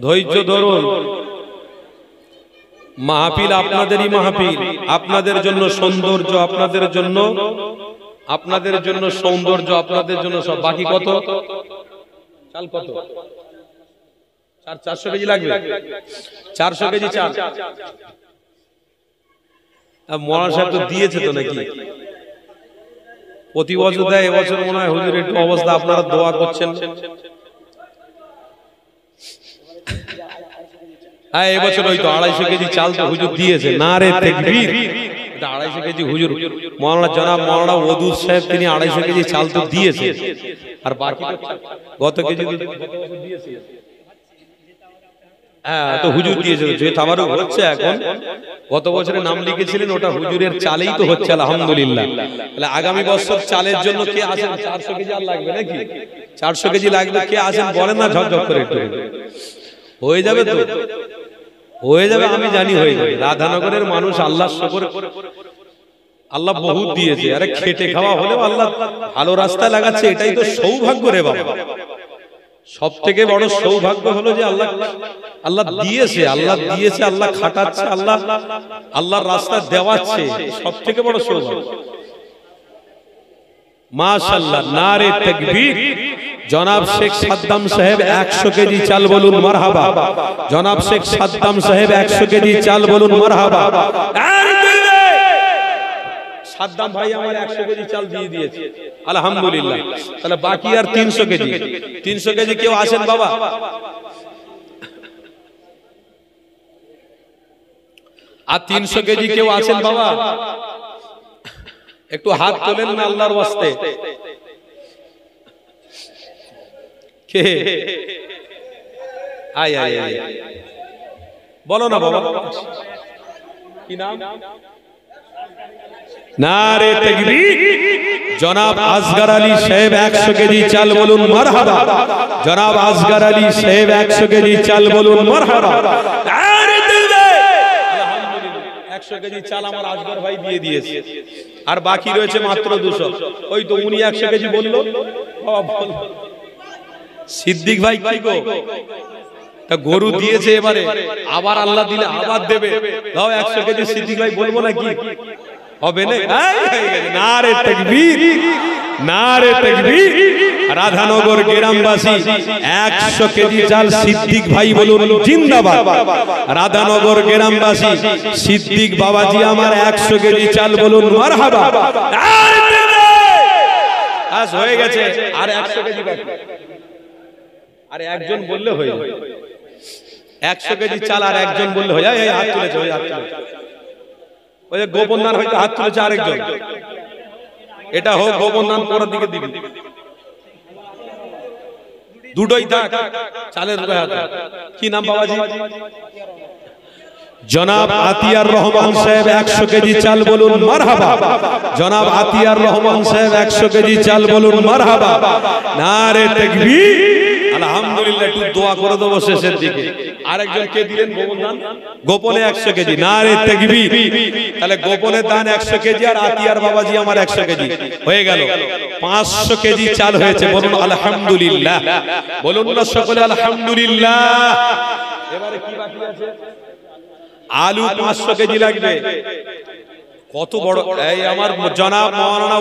ধৈর্য ধরুন। মাহফিল আপনাদেরই মাহফিল, আপনাদের জন্য সৌন্দর্য, আপনাদের জন্য, আপনাদের জন্য সৌন্দর্য, আপনাদের জন্য সব। বাকি কত? চাল কত? 400 কেজি লাগবে। 400 কেজি চাল মৌলানা সাহেব তো দিয়েছে তো নাকি? প্রতি বছর দেয়, এবছর মনে হয় হুজুর একটু অবস্থা, আপনারা দোয়া করছেন। হ্যাঁ, এবছর ওই তো 250 কেজি চাল তো হুজুর দিয়েছে। নারে তাকবীর। 250 কেজি হুজুর মৌলানা জনাব মৌলানা ওদুদ সাহেব তিনি 250 কেজি চাল তো দিয়েছে। আর বাকি গত কেজি দিয়েছে। হ্যাঁ, তো হুজুর দিয়েছে, যে তাবারুক হচ্ছে এখন। গত বছরে নাম লিখেছিলেন, ওটা হুজুরের চালেই তো হচ্ছে, আলহামদুলিল্লাহ। তাহলে আগামী বছর চালের জন্য কে আছেন? 400 কেজি আর লাগবে নাকি? 400 কেজি লাগবে, কে আছেন বলেন না ঝকঝক করে একটু। হয়ে যাবে তো, হয়ে যাবে, আমি জানি হয়ে যাবে। রাধানগরের মানুষ আল্লাহর শুকর, আল্লাহ বহুত দিয়েছে। আরে খেটে খাওয়া হলেও আল্লাহ ভালো রাস্তায় লাগাচ্ছে, এটাই তো সৌভাগ্য রে বাবা। সব থেকে বড় সৌভাগ্য হলো যে আল্লাহ, আল্লাহ দিয়েছে, আল্লাহ দিয়েছে, আল্লাহ খাটাচ্ছে, আল্লাহ আল্লাহর রাস্তা দেওয়াচ্ছে, সব থেকে বড় সৌভাগ্য। মাশাআল্লাহ, নারে তাকবীর। জনাব শেখ সাদ্দাম সাহেব 100 কেজি চাল বলুন মারহাবা। জনাব শেখ সাদ্দাম সাহেব 100 কেজি চাল বলুন মারহাবা। সাদ্দাম ভাই আমার 100 কেজি চাল দিয়ে দিয়েছে আলহামদুলিল্লাহ। তাহলে বাকি আর 300 কেজি। 300 কেজি কেউ আসেন বাবা? আর 300 কেজি কেউ আছেন বাবা? একটু হাত তোলেন না আল্লাহর ওয়াস্তে। কে? আয় আয় আয়, বলো না বাবা, কি নাম? নারে তাকবীর। জনাব আসগর আলী সাহেব 100 কেজি চাল বলুন মারহাবা। জনাব আসগর আলী সাহেব 100 কেজি চাল বলুন মারহাবা। 100 কেজি চাল আমার আসগর ভাই দিয়ে দিয়েছে, আর বাকি রয়েছে মাত্র 200। ওই তো উনি 100 কেজি বললো। সিদ্দিক ভাই কি গো, তা গরু দিয়েছে, এবারে আবার আল্লাহ দিলে আবার দেবে। দাও 100 কেজি সিদ্দিক ভাই, বলবো নাকি? হবে না? নারে তাকবীর, নারে তাকবীর। রাধানগর গ্রামবাসী 100 কেজি চাল সিদ্দিক ভাই বলুন জিন্দাবাদ। রাধানগর গ্রামবাসী সিদ্দিক বাবাজি আমার 100 কেজি চাল বলুন মারহাবা। আজ হয়ে গেছে, আর 100 কেজি বাকি। আর একজন বললে হয়ে যাবে। 100 কেজি চাল আর একজন বললে হয়ে যায়। হাত তুলেছে, ওই হাত তুলেছে, ওই যে গোপন দান হয়তো হাত তুলেছে আরেকজন। এটা হোক গোপন দান, পরের দিকে দিবি। দুটোই থাক, চালের দুটো হাত। কি নাম বাবাজি? জনাব আতিয়ার রহমান সাহেব 100 কেজি চাল বলুন মারহাবা। জনাব আতিয়ার রহমান সাহেব 100 কেজি চাল বলুন মারহাবা। নারে তাকবীর। আলহামদুলিল্লাহ। একটু দোয়া করে দেবো শেষের দিকে। আরেকজন কে দিলেন গোপন দান? গোপনে 100 কেজি। নারে তাকবীর। তাহলে গোপনের দান 100 কেজি, আর আতিয়ার বাবাজি আমার 100 কেজি হয়ে গেল। 500 কেজি চাল হয়েছে, বলুন আলহামদুলিল্লাহ। বলুন না সকলে আলহামদুলিল্লাহ। এবারে কি বাকি আছে? আলু 500 কেজি লাগবে। কত বড় এই আমার জনাব মাওলানা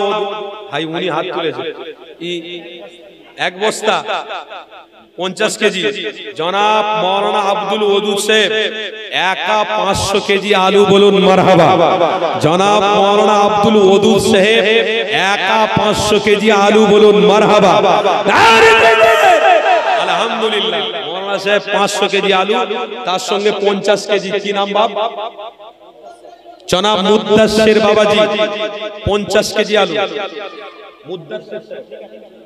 ভাই, উনি হাত তুলেছে। এক বস্তা 50 কেজি। জনাব মাওলানা আব্দুল ওদুদ সাহেব একা 500 কেজি আলু বলুন মারহাবা। জনাব মাওলানা আব্দুল ওদুদ সাহেব একা 500 কেজি আলু বলুন মারহাবা। আলহামদুলিল্লাহ। মাওলানা সাহেব 500 কেজি আলু, তার সঙ্গে 50 কেজি। কি নাম বাপ? জনাব মুদ্দাসির বাবাজি 50 কেজি আলু।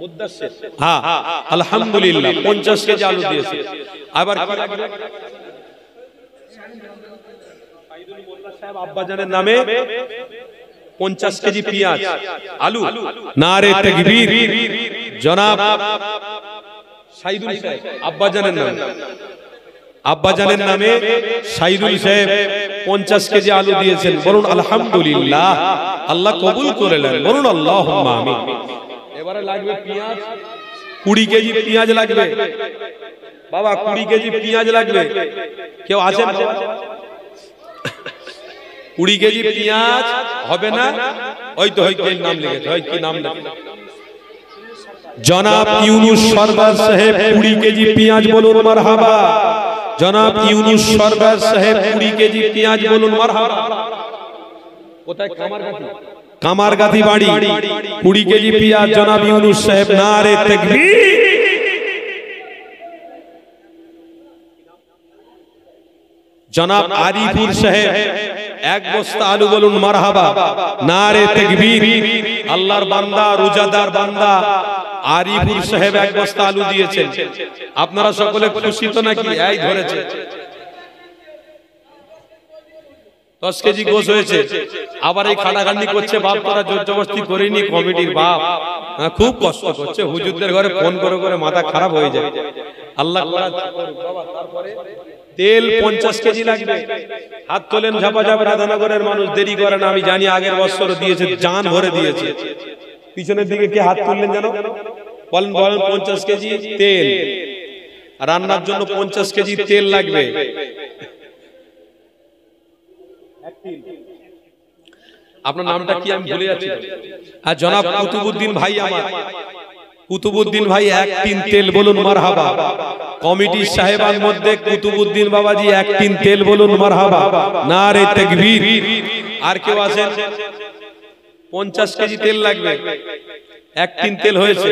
মুদ্দাসির, হ্যাঁ আলহামদুলিল্লাহ 50 কেজি আলু দিয়েছে। আবার কি লাগবে? সাইদুল মোল্লা সাহেব আব্বাজানের নামে 50 কেজি পেঁয়াজ আলু। নারে তাকবীর। জনাব সাইদুল সাহেব আব্বাজানের নামে, আব্বাজানের নামে সাইদুল সাহেব 50 কেজি আলু দিয়েছেন। বলুন আলহামদুলিল্লাহ। আল্লাহ কবুল করে নেন, বলুন আল্লাহুম্মা আমিন। এবারে লাগবে পেঁয়াজ 20 কেজি পেঁয়াজ লাগবে বাবা। 20 কেজি পেঁয়াজ লাগবে। কেউ আছেন? 20 কেজি পেঁয়াজ হবে না? ওই তো ওই নাম লিখেছে, ওই কি নাম লিখেছে? জনাব ইউনুস সরদার সাহেব 20 কেজি পেঁয়াজ বলুন মারহাবা। জনাব ইউনুস সরদার সাহেব 20 কেজি পেঁয়াজ বলুন মারহাবা। কোথায়? কামারগাতি। কামারগাতি বাড়ি। 20 কেজি পেঁয়াজ জনাব ইউনুস সাহেব। নারে তাকবীর। জনাব আরিফুর সাহেব 1 বস্তা আলু বলুন মারহাবা। নারে তাকবীর। আল্লাহর বান্দা, রোজাদার বান্দা আরিফুর সাহেব 1 বস্তা আলু দিয়েছেন। আপনারা সকলে খুশি তো নাকি? এই ধরেছে 10 কেজি গোশ হয়েছে। আবার এই খাটাখাটনি করছে বাপ, তোরা জোর জবরদস্তি করিনি, কমিটির বাপ খুব কষ্ট করছে। হুজুরদের ঘরে ফোন করে করে মাথা খারাপ হয়ে যায়। আল্লাহ বাবা। তারপরে তেল 50 কেজি লাগবে। হাত তোলেন ঝাপাঝাপ। রাধানগরের মানুষ দেরি করে না, আমি জানি। আগের বছর দিয়েছে, জান ভরে দিয়েছে। পিছনের দিকে কি হাত তুললেন জানো? বলেন বলেন। 50 কেজি তেল, রান্নার জন্য 50 কেজি তেল লাগবে। আপনার নামটা কি? আমি ভুলে যাচ্ছি। আর জনাব কুতুবউদ্দিন ভাই আমার কুতুবউদ্দিন ভাই এক টিন তেল বলুন মারহাবা। কমিটির সাহেবান মধ্যে কুতুবউদ্দিন বাবাজি এক টিন তেল বলুন মারহাবা। নারে তাকবীর। আর কেউ আছেন? 50 কেজি তেল লাগবে, এক টিন তেল হয়েছে।